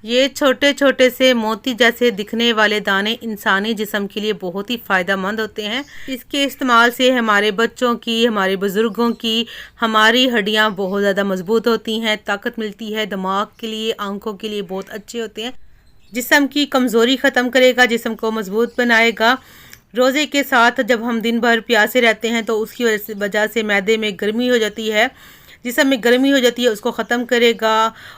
ये छोटे छोटे से मोती जैसे दिखने वाले दाने इंसानी जिस्म के लिए बहुत ही फ़ायदेमंद होते हैं। इसके इस्तेमाल से हमारे बच्चों की, हमारे बुज़ुर्गों की, हमारी हड्डियां बहुत ज़्यादा मजबूत होती हैं, ताकत मिलती है। दिमाग के लिए, आंखों के लिए बहुत अच्छे होते हैं। जिस्म की कमज़ोरी ख़त्म करेगा, जिस्म को मजबूत बनाएगा। रोज़े के साथ जब हम दिन भर प्यासे रहते हैं तो उसकी वजह से मैदे में गर्मी हो जाती है, जिसम में गर्मी हो जाती है उसको ख़त्म करेगा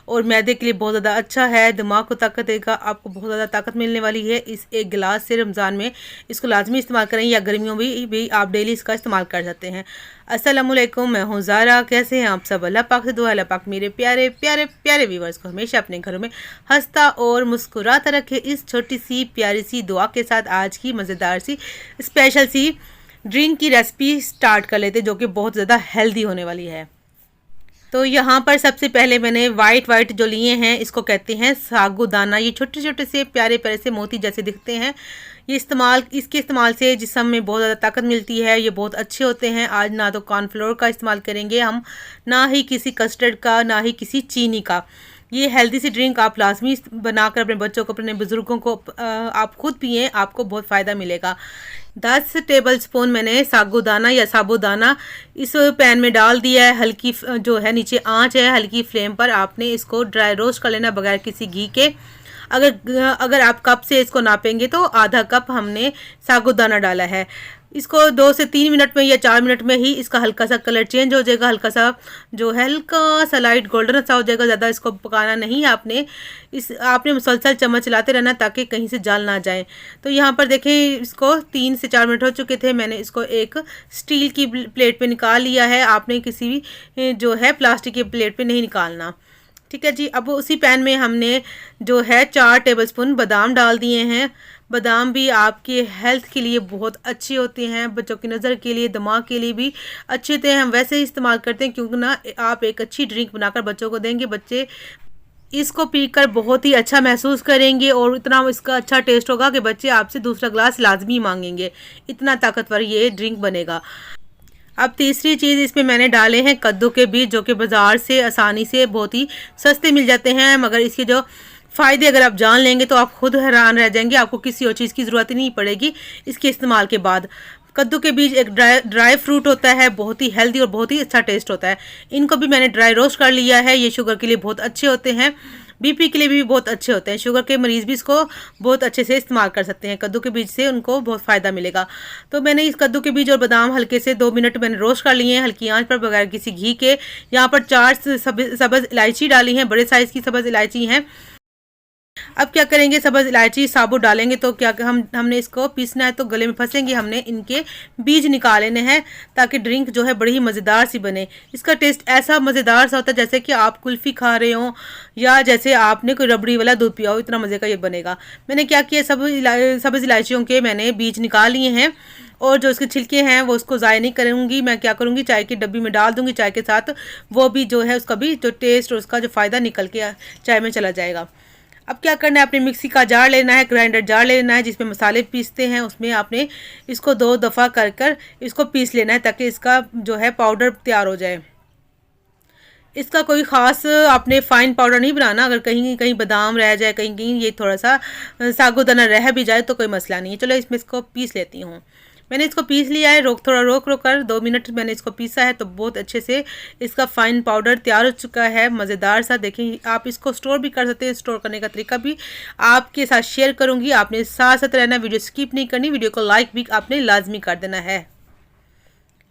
और मैदे के लिए बहुत ज़्यादा अच्छा है। दिमाग को ताकत देगा, आपको बहुत ज़्यादा ताकत मिलने वाली है इस एक गिलास से। रमज़ान में इसको लाजमी इस्तेमाल करें, या गर्मियों में भी आप डेली इसका इस्तेमाल कर सकते हैं। अस्सलामुअलैकुम, मैं हूँ ज़ारा। कैसे हैं आप सब? अल्लाह पाक से दुआ, अल्लाह पाक मेरे प्यारे प्यारे प्यारे व्यूवर्स को हमेशा अपने घरों में हंसता और मुस्कुराता रखे। इस छोटी सी प्यारी सी दुआ के साथ आज की मज़ेदार सी स्पेशल सी ड्रिंक की रेसिपी स्टार्ट कर लेते, जो कि बहुत ज़्यादा हेल्दी होने वाली है। तो यहाँ पर सबसे पहले मैंने वाइट जो लिए हैं, इसको कहते हैं सागुदाना। ये छोटे छोटे से प्यारे प्यारे से मोती जैसे दिखते हैं। ये इसके इस्तेमाल से जिस्म में बहुत ज़्यादा ताकत मिलती है। ये बहुत अच्छे होते हैं। आज ना तो कॉर्नफ्लोर का इस्तेमाल करेंगे हम, ना ही किसी कस्टर्ड का, ना ही किसी चीनी का। ये हेल्दी सी ड्रिंक आप लाजमी बनाकर अपने बच्चों को, अपने बुज़ुर्गों को आप खुद पिएँ, आपको बहुत फ़ायदा मिलेगा। 10 टेबल स्पून मैंने सागुदाना या साबूदाना इस पैन में डाल दिया है। हल्की जो है नीचे आंच है, हल्की फ्लेम पर आपने इसको ड्राई रोस्ट कर लेना बगैर किसी घी के। अगर आप कप से इसको नापेंगे तो आधा कप हमने साबूदाना डाला है। इसको 2 से 3 मिनट में या 4 मिनट में ही इसका हल्का सा कलर चेंज हो जाएगा, हल्का सा जो है हल्का सा लाइट गोल्डन सा हो जाएगा। ज़्यादा इसको पकाना नहीं, आपने मुसलसल चम्मच चलाते रहना ताकि कहीं से जल ना जाए। तो यहाँ पर देखें, इसको 3 से 4 मिनट हो चुके थे। मैंने इसको एक स्टील की प्लेट पे निकाल लिया है। आपने किसी भी जो है प्लास्टिक की प्लेट पे नहीं निकालना, ठीक है जी। अब उसी पैन में हमने जो है 4 टेबलस्पून बादाम डाल दिए हैं। बादाम भी आपके हेल्थ के लिए बहुत अच्छे होते हैं, बच्चों की नज़र के लिए, दिमाग के लिए भी अच्छे होते हैं। हम वैसे ही इस्तेमाल करते हैं, क्योंकि ना आप एक अच्छी ड्रिंक बनाकर बच्चों को देंगे, बच्चे इसको पीकर बहुत ही अच्छा महसूस करेंगे और इतना इसका अच्छा टेस्ट होगा कि बच्चे आपसे दूसरा ग्लास लाजमी मांगेंगे। इतना ताकतवर ये ड्रिंक बनेगा। अब तीसरी चीज़ इसमें मैंने डाले हैं कद्दू के बीज, जो कि बाज़ार से आसानी से बहुत ही सस्ते मिल जाते हैं। मगर इसके जो फ़ायदे अगर आप जान लेंगे तो आप खुद हैरान रह जाएंगे। आपको किसी और चीज़ की ज़रूरत ही नहीं पड़ेगी इसके इस्तेमाल के बाद। कद्दू के बीज एक ड्राई फ्रूट होता है, बहुत ही हेल्दी और बहुत ही अच्छा टेस्ट होता है। इनको भी मैंने ड्राई रोस्ट कर लिया है। ये शुगर के लिए बहुत अच्छे होते हैं, बीपी के लिए भी बहुत अच्छे होते हैं। शुगर के मरीज़ भी इसको बहुत अच्छे से इस्तेमाल कर सकते हैं। कद्दू के बीज से उनको बहुत फ़ायदा मिलेगा। तो मैंने इस कद्दू के बीज और बादाम हल्के से 2 मिनट मैंने रोस्ट कर लिए हैं, हल्की आंच पर बगैर किसी घी के। यहाँ पर 4 सब्ज़ इलायची डाली हैं, बड़े साइज़ की सब्ज़ इलायची हैं। अब क्या करेंगे, सब्ज़ इलायची साबुत डालेंगे तो क्या हमने इसको पीसना है तो गले में फंसेंगे। हमने इनके बीज निकाल लेने हैं ताकि ड्रिंक जो है बड़ी ही मज़ेदार सी बने। इसका टेस्ट ऐसा मज़ेदार सा होता है जैसे कि आप कुल्फ़ी खा रहे हो या जैसे आपने कोई रबड़ी वाला दूध पिया हो, इतना मज़े का ये बनेगा। मैंने क्या किया, सब्ज़ इलायचियों के मैंने बीज निकाल लिए हैं और जो इसके छिलके हैं वो उसको ज़ाया नहीं करूँगी। मैं क्या करूँगी, चाय की डब्बी में डाल दूँगी चाय के साथ। वो भी जो है उसका भी जो टेस्ट और उसका जो फ़ायदा निकल के चाय में चला जाएगा। अब क्या करना है, अपने मिक्सी का जार लेना है, ग्राइंडर जार लेना है जिसमें मसाले पीसते हैं। उसमें आपने इसको 2 दफ़ा कर इसको पीस लेना है ताकि इसका जो है पाउडर तैयार हो जाए। इसका कोई ख़ास आपने फ़ाइन पाउडर नहीं बनाना। अगर कहीं कहीं बादाम रह जाए, कहीं कहीं ये थोड़ा सा साबूदाना रह भी जाए तो कोई मसला नहीं है। चलो इसमें इसको पीस लेती हूँ। मैंने इसको पीस लिया है, रोक कर 2 मिनट मैंने इसको पीसा है तो बहुत अच्छे से इसका फ़ाइन पाउडर तैयार हो चुका है, मज़ेदार सा। देखें, आप इसको स्टोर भी कर सकते हैं। स्टोर करने का तरीका भी आपके साथ शेयर करूँगी। आपने साथ साथ रहना, वीडियो स्किप नहीं करनी, वीडियो को लाइक भी आपने लाजमी कर देना है।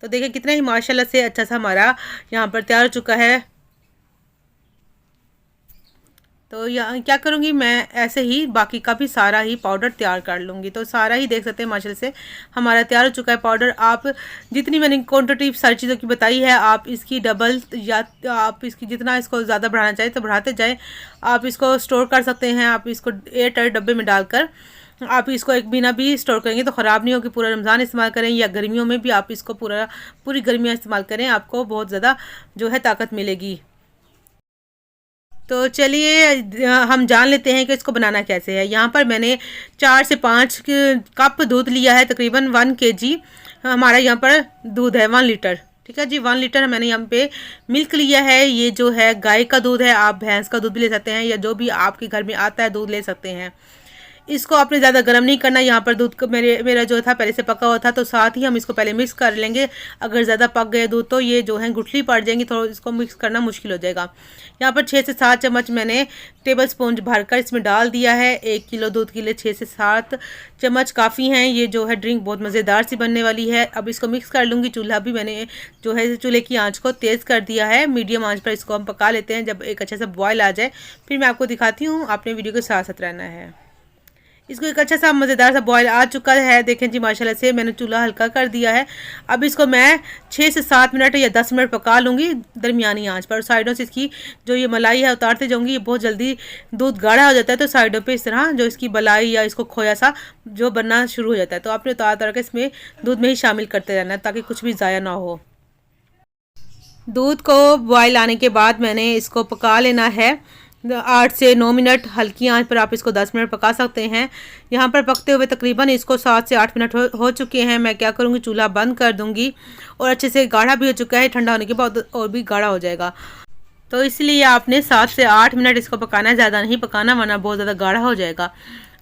तो देखिए कितना ही माशाल्लाह से अच्छा सा हमारा यहाँ पर तैयार हो चुका है। तो यहाँ क्या करूँगी, मैं ऐसे ही बाकी का भी सारा ही पाउडर तैयार कर लूँगी। तो सारा ही देख सकते हैं माशाल्लाह से हमारा तैयार हो चुका है पाउडर। आप जितनी मैंने क्वांटिटी सारी चीज़ों की बताई है, आप इसकी डबल या आप इसकी जितना इसको ज़्यादा बढ़ाना चाहें तो बढ़ाते जाएँ। आप इसको स्टोर कर सकते हैं। आप इसको एयरटाइट डब्बे में डालकर आप इसको एक महीना भी स्टोर करेंगे तो ख़राब नहीं होगी। पूरा रमज़ान इस्तेमाल करें या गर्मियों में भी आप इसको पूरी गर्मियाँ इस्तेमाल करें, आपको बहुत ज़्यादा जो है ताकत मिलेगी। तो चलिए हम जान लेते हैं कि इसको बनाना कैसे है। यहाँ पर मैंने 4 से 5 कप दूध लिया है, तकरीबन 1 kg हमारा यहाँ पर दूध है, 1 लीटर। ठीक ठीक है जी। 1 लीटर मैंने यहाँ पे मिल्क लिया है। ये जो है गाय का दूध है, आप भैंस का दूध भी ले सकते हैं या जो भी आपके घर में आता है दूध ले सकते हैं। इसको आपने ज़्यादा गर्म नहीं करना। यहाँ पर दूध मेरा जो था पहले से पका हुआ था, तो साथ ही हम इसको पहले मिक्स कर लेंगे। अगर ज़्यादा पक गए दूध तो ये जो है गुठली पड़ जाएंगी, थोड़ा इसको मिक्स करना मुश्किल हो जाएगा। यहाँ पर 6 से 7 चम्मच मैंने टेबल स्पून भरकर इसमें डाल दिया है। 1 किलो दूध के लिए 6 से 7 चम्मच काफ़ी हैं। ये जो है ड्रिंक बहुत मज़ेदार सी बनने वाली है। अब इसको मिक्स कर लूँगी। चूल्हा भी मैंने जो है चूल्हे की आँच को तेज़ कर दिया है। मीडियम आँच पर इसको हम पका लेते हैं। जब एक अच्छा सा बॉयल आ जाए फिर मैं आपको दिखाती हूँ। आपने वीडियो के साथ साथ रहना है। इसको एक अच्छा सा मज़ेदार सा बॉयल आ चुका है। देखें जी माशाल्लाह से मैंने चूल्हा हल्का कर दिया है। अब इसको मैं 6 से 7 मिनट या 10 मिनट पका लूँगी दरमियानी आंच पर। साइडों से इसकी जो ये मलाई है उतारते जाऊँगी। ये बहुत जल्दी दूध गाढ़ा हो जाता है, तो साइडों पे इस तरह जो इसकी मलाई या इसको खोया सा जो बनना शुरू हो जाता है, तो आपने उतार उतार के इसमें दूध में ही शामिल करते रहना है ताकि कुछ भी ज़ाया ना हो। दूध को बॉयल आने के बाद मैंने इसको पका लेना है 8 से 9 मिनट। हल्की आंच पर आप इसको 10 मिनट पका सकते हैं। यहाँ पर पकते हुए तकरीबन इसको 7 से 8 मिनट हो चुके हैं। मैं क्या करूँगी, चूल्हा बंद कर दूँगी। और अच्छे से गाढ़ा भी हो चुका है, ठंडा होने के बाद और भी गाढ़ा हो जाएगा। तो इसलिए आपने 7 से 8 मिनट इसको पकाना है, ज़्यादा नहीं पकाना वरना बहुत ज़्यादा गाढ़ा हो जाएगा।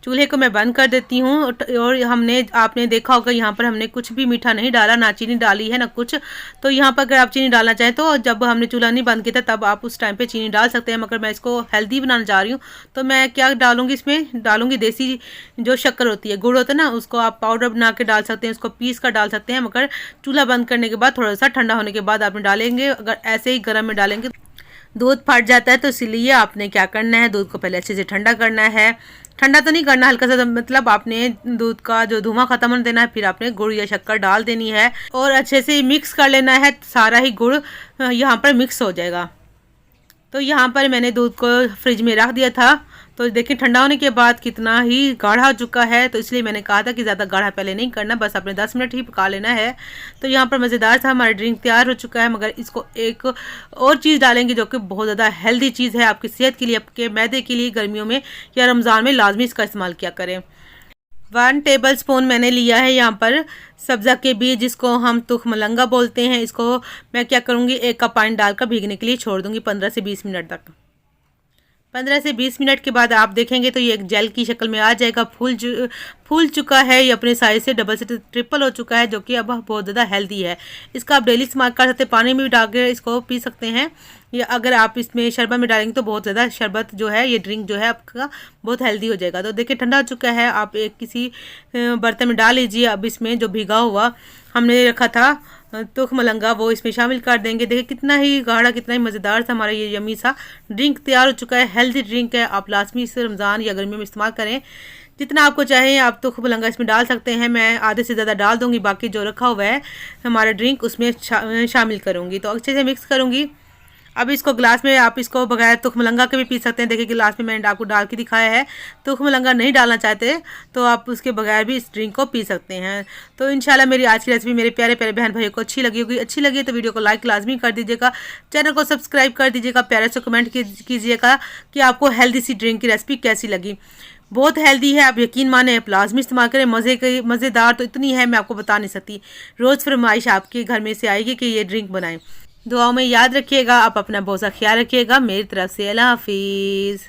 चूल्हे को मैं बंद कर देती हूँ। और आपने देखा होगा यहाँ पर हमने कुछ भी मीठा नहीं डाला, ना चीनी डाली है ना कुछ। तो यहाँ पर अगर आप चीनी डालना चाहें तो जब हमने चूल्हा नहीं बंद किया था तब आप उस टाइम पे चीनी डाल सकते हैं। मगर मैं इसको हेल्दी बनाना चाह रही हूँ, तो मैं क्या डालूँगी, इसमें डालूँगी देसी जो शक्कर होती है, गुड़ होता है ना, उसको आप पाउडर बना के डाल सकते हैं, उसको पीस कर डाल सकते हैं। मगर चूल्हा बंद करने के बाद थोड़ा सा ठंडा होने के बाद आपने डालेंगे। अगर ऐसे ही गर्म में डालेंगे दूध फट जाता है, तो इसीलिए आपने क्या करना है, दूध को पहले अच्छे से ठंडा करना है। ठंडा तो नहीं करना, हल्का सा, मतलब आपने दूध का जो धुआं खत्म होने देना है। फिर आपने गुड़ या शक्कर डाल देनी है और अच्छे से मिक्स कर लेना है। सारा ही गुड़ यहाँ पर मिक्स हो जाएगा। तो यहाँ पर मैंने दूध को फ्रिज में रख दिया था, तो देखिए ठंडा होने के बाद कितना ही गाढ़ा हो चुका है। तो इसलिए मैंने कहा था कि ज़्यादा गाढ़ा पहले नहीं करना, बस आपने 10 मिनट ही पका लेना है। तो यहाँ पर मज़ेदार सा हमारा ड्रिंक तैयार हो चुका है। मगर इसको एक और चीज़ डालेंगे जो कि बहुत ज़्यादा हेल्दी चीज़ है आपकी सेहत के लिए, आपके मैदे के लिए। गर्मियों में या रमज़ान में लाजमी इसका इस्तेमाल किया करें। 1 टेबल स्पून मैंने लिया है यहाँ पर सब्ज़ा के बीज, जिसको हम तुखमलंगा बोलते हैं। इसको मैं क्या करूँगी, 1 कप पानी डालकर भीगने के लिए छोड़ दूँगी 15 से 20 मिनट तक। 15 से 20 मिनट के बाद आप देखेंगे तो ये एक जेल की शक्ल में आ जाएगा। फूल चुका है, ये अपने साइज से डबल से ट्रिपल हो चुका है, जो कि अब बहुत ज़्यादा हेल्दी है। इसका आप डेली इस्तेमाल कर सकते हैं, पानी में भी डाल के इसको पी सकते हैं। या अगर आप इसमें शरबत में डालेंगे तो बहुत ज़्यादा शरबत जो है, ये ड्रिंक जो है आपका बहुत हेल्दी हो जाएगा। तो देखिए ठंडा हो चुका है, आप एक किसी बर्तन में डाल लीजिए। अब इसमें जो भीगा हुआ हमने रखा था तुखमलंगा वो इसमें शामिल कर देंगे। देखिए कितना ही गाढ़ा, कितना ही मज़ेदार सा हमारा ये यमी सा ड्रिंक तैयार हो चुका है। हेल्दी ड्रिंक है, आप लाजमी इसे रमज़ान या गर्मियों में इस्तेमाल करें। जितना आपको चाहे आप तुखमलंगा इसमें डाल सकते हैं। मैं आधे से ज़्यादा डाल दूँगी, बाकी जो रखा हुआ है हमारा ड्रिंक उसमें शामिल करूँगी। तो अच्छे से मिक्स करूँगी। अब इसको गिलास में आप इसको बगैर तुखमलंगा के भी पी सकते हैं। देखिए गिलास में मैंने आपको डाल के दिखाया है। तुखमलंगा नहीं डालना चाहते तो आप उसके बगैर भी इस ड्रिंक को पी सकते हैं। तो इंशाल्लाह मेरी आज की रेसिपी मेरे प्यारे प्यारे बहन भाइयों को अच्छी लगी होगी। अच्छी लगी तो वीडियो को लाइक लाजमी कर दीजिएगा, चैनल को सब्सक्राइब कर दीजिएगा, प्यारे से कमेंट कीजिएगा कि आपको हेल्दी सी ड्रिंक की रेसिपी कैसी लगी। बहुत हेल्दी है, आप यकीन माने, आप लाजमी इस्तेमाल करें। मज़ेदार तो इतनी है मैं आपको बता नहीं सकती। रोज़ फरमाइश आपके घर में से आएगी कि ये ड्रिंक बनाएं। दुआओं में याद रखिएगा। आप अपना बहुत सा ख्याल रखिएगा। मेरी तरफ से अल्लाह हाफिज़।